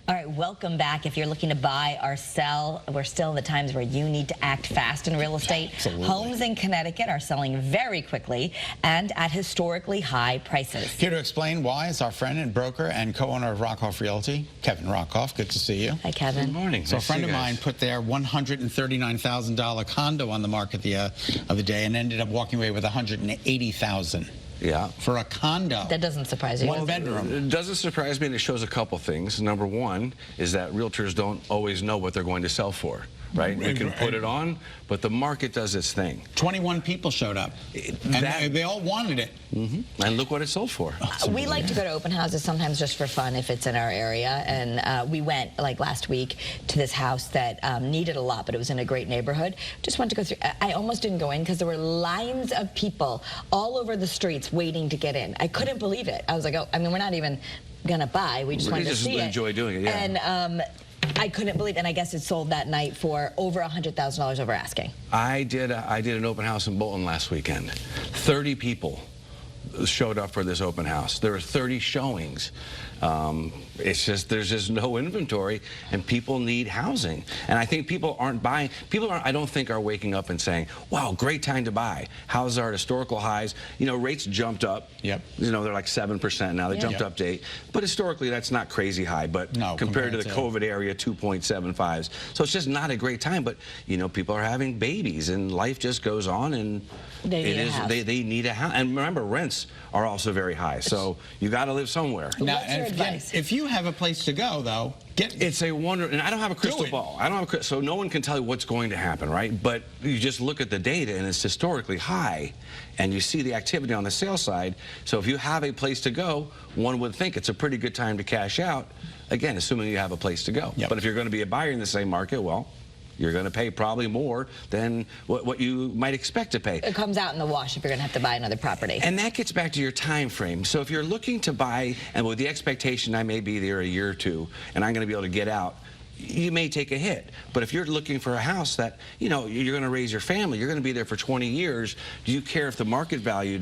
All right, welcome back. If you're looking to buy or sell, we're still in the times where you need to act fast in real estate. Absolutely. Homes in Connecticut are selling very quickly and at historically high prices. Here to explain why is our friend and broker and co-owner of Rockoff Realty, Kevin Rockoff. Good to see you. Hi, Kevin. Good morning. So a friend of mine put their $139,000 condo on the market the other day and ended up walking away with $180,000. Yeah. For a condo. That doesn't surprise you. One bedroom. It doesn't surprise me, and it shows a couple things. Number one is that realtors don't always know what they're going to sell for, right? You can put it on, but the market does its thing. 21 people showed up, and they all wanted it. And look what it sold for. We like to go to open houses sometimes just for fun if it's in our area, and we went like last week to this house that needed a lot, but it was in a great neighborhood. Just wanted to go through. I almost didn't go in because there were lines of people all over the streets waiting to get in. I couldn't believe it. I was like, oh, I mean, we're not even gonna buy. We just wanted to see it. Enjoy doing it, yeah. And I couldn't believe, and I guess it sold that night for over $100,000 over asking. I did an open house in Bolton last weekend. 30 people showed up for this open house. There were 30 showings. It's just, there's just no inventory, and people need housing. And I think people aren't buying. People aren't, I don't think, are waking up and saying, wow, great time to buy. Houses are at historical highs. You know, rates jumped up. Yep. You know, they're like 7% now. They jumped up to 8. But historically, that's not crazy high. But no, compared to the COVID area, 2.75s. So it's just not a great time. But, you know, people are having babies, and life just goes on, and they need a house. And remember, rents are also very high. So you got to live somewhere. Now, what's your advice? If you have a place to go, though, it's a wonder, and I don't have a crystal ball. I don't have so no one can tell you what's going to happen, right? But you just look at the data, and it's historically high, and you see the activity on the sales side. So if you have a place to go, one would think it's a pretty good time to cash out. Again, assuming you have a place to go. Yep. But if you're going to be a buyer in the same market, well, you're going to pay probably more than what you might expect to pay. It comes out in the wash if you're going to have to buy another property. And that gets back to your time frame. So if you're looking to buy, and with the expectation I may be there a year or two, and I'm going to be able to get out, you may take a hit. But if you're looking for a house that, you know, you're going to raise your family, you're going to be there for 20 years, do you care if the market value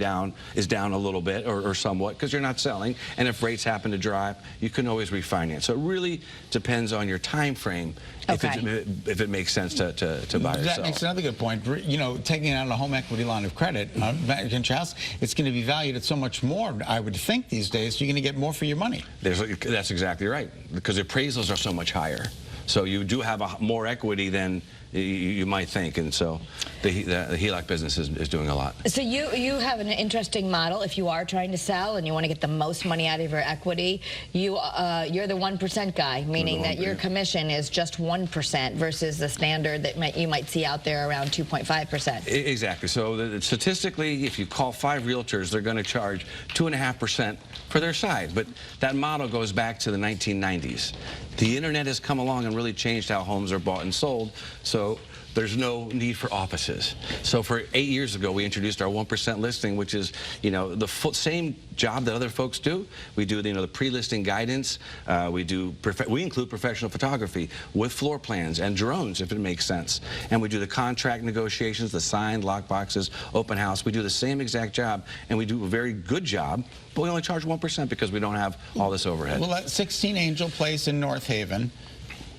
is down a little bit or somewhat, because you're not selling, and if rates happen to drop, you can always refinance. So it really depends on your time frame. Okay. If it makes sense to buy or sell. That makes another good point. You know, taking out a home equity line of credit against your house, it's going to be valued at so much more, I would think, these days. You're going to get more for your money. That's exactly right, because appraisals are so much higher. So you do have more equity than you might think, and so the HELOC business is doing a lot. So you have an interesting model. If you are trying to sell and you want to get the most money out of your equity, you're the 1% guy, meaning that your commission is just 1% versus the standard that you might see out there around 2.5%. Exactly. So statistically, if you call 5 realtors, they're going to charge 2.5% for their side. But that model goes back to the 1990s. The internet has come along and really changed how homes are bought and sold. So there's no need for offices. So for 8 years ago, we introduced our 1% listing, which is, you know, the same job that other folks do. We do, you know, the pre-listing guidance. We include professional photography with floor plans and drones, if it makes sense. And we do the contract negotiations, the signed lock boxes, open house. We do the same exact job, and we do a very good job, but we only charge 1% because we don't have all this overhead. Well, at 16 Angel Place in North Haven,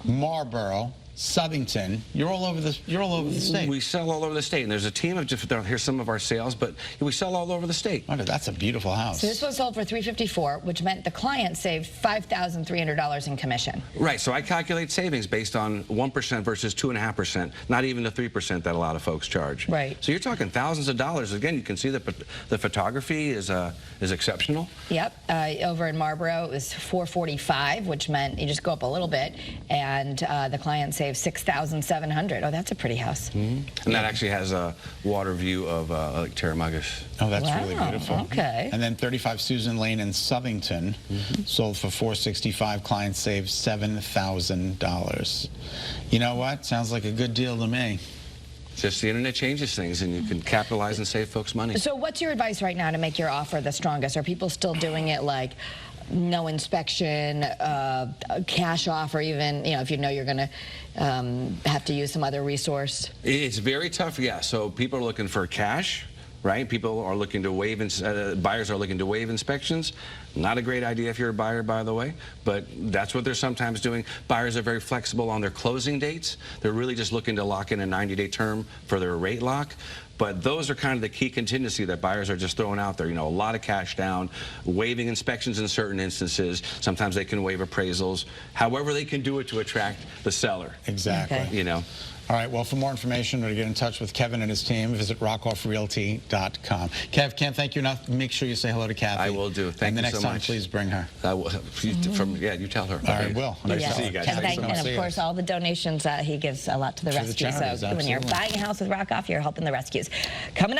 Marlboro, Southington, you're all over the state. We sell all over the state, and there's a team of here's some of our sales, but we sell all over the state. Oh, that's a beautiful house. So this one sold for $354,000, which meant the client saved $5,300 in commission. Right. So I calculate savings based on 1% versus 2.5%, not even the 3% that a lot of folks charge. Right. So you're talking thousands of dollars. Again, you can see that the photography is exceptional. Yep. Over in Marlboro, it was $445,000, which meant you just go up a little bit, and the client saved $6,700. Oh, that's a pretty house. And that actually has a water view of Lake Terramuggus. Oh, that's really beautiful. Okay. And then 35 Susan Lane in Southington sold for $465,000. Client saved $7,000. You know what? Sounds like a good deal to me. Just the internet changes things, and you can capitalize and save folks money. So what's your advice right now to make your offer the strongest? Are people still doing it like no inspection, cash offer, even, you know, if you know you're going to have to use some other resource? It's very tough, yeah. So people are looking for cash, right? People are looking to waive, buyers are looking to waive inspections. Not a great idea if you're a buyer, by the way, but that's what they're sometimes doing. Buyers are very flexible on their closing dates. They're really just looking to lock in a 90-day term for their rate lock. But those are kind of the key contingency that buyers are just throwing out there. You know, a lot of cash down, waiving inspections in certain instances. Sometimes they can waive appraisals. However they can do it to attract the seller. Exactly. Okay. You know. All right, well, for more information or to get in touch with Kevin and his team, visit rockoffrealty.com. Kev, can't thank you enough. Make sure you say hello to Kathy. I will do. Thank and you so much. the next time, please bring her. I will. You tell her. All right, will. Nice Yeah. to see you guys. And of course, all the donations, he gives a lot to the To the rescue. charities, So when you're absolutely. buying a house with Rockoff, you're helping the rescues. Coming up.